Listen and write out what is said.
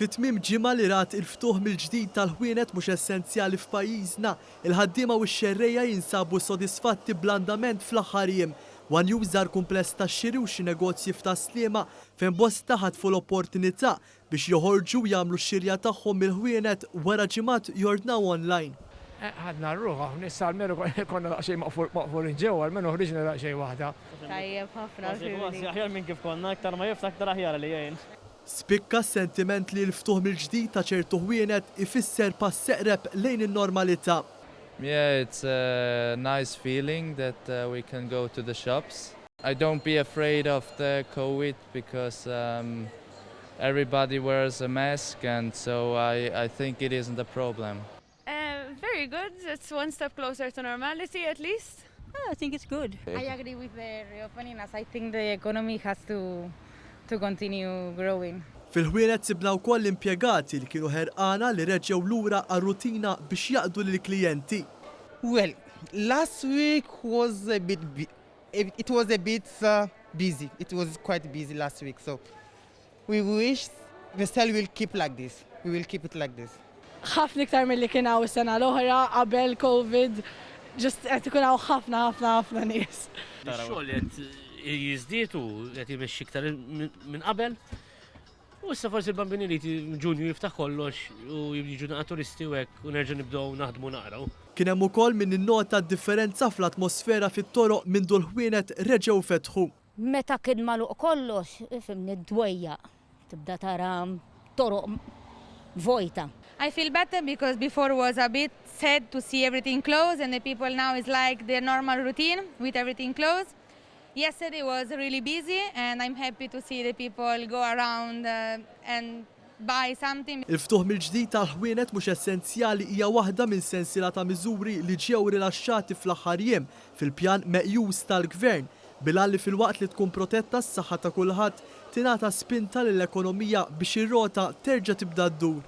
Fit-tmiem ġimgħa li rat il-ftuħ mill-ġdid tal-ħwienet mhux essenzjali f'pajjiżna, il-ħaddiema u x-xerrejja jinsabu sodisfatti bl-andament fl-aħħar jiem. One user kumpless tax-xiri u xi negozji f'Taslima fejn bosta ħadfu l-opportunità biex joħorġu jagħmlu x-xirja tagħhom mill-ħwienet wara ġimgħat jordnaw online. ħadna r-ruħa, nissa l-meru konna daqxej maqfurin ġewa, l-menu ħriġna daqxej wahda. Tajjeb ħafna. Aħjar minn kif konna, aktar ma jifta aktar aħjar li jgħin. Spikka sentiment li l-ftuħ mill-ġdid ta' ċertu ħwienet ifisser pass seqreb lejn in-normalità. Yeah, it's a nice feeling that we can go to the shops. I don't be afraid of the COVID because everybody wears a mask, and so I think it isn't a problem. Very good. It's one step closer to normality at least. I think it's good. I agree with the reopening as I think the economy has to continue growing. Fil-ħwienet sibna wkoll impjegati li kienu ħerqana li reġgħu lura għar-rutina biex jaqdu lill-klijenti. Well, last week was a bit busy. It was quite busy last week, so we wish the sale will keep like this. We will keep it like this. ħafna iktar mill-li kien hawn is-sena l-oħra qabel COVID, just qed ikun hawn ħafna nies. Xogħol qed jiżdietu qed jimexxi iktar minn qabel. U issa forsi l-bambini li ġunju jiftaħ kollox u jiġu naqa' turisti u hekk u nerġa' nibdew naħdmu naqraw. Kien hemm ukoll min innota d-differenza fl-atmosfera fit-toroq minn dul ħwienet reġgħu fetħu. Meta kien magħluq kollox, ifhimni d-dwejja tibda tara toroq vojta. I feel better because before was a bit sad to see everything closed and the people now is like their normal routine with everything closed. Yesterday was really busy and I'm happy to see the people go around and buy something. Il-ftuħ mill-ġdid tal-ħwienet mhux essenzjali hija waħda minn sensiela ta' miżuri li ġew rilaxxati fl-aħħar jiem fil-pjan meqjus tal-Gvern bilalli fil-waqt li tkun protetta s-saħħa ta' kulħadd tingħata spinta lill-ekonomija biex ir-rota terġa' tibda ddur.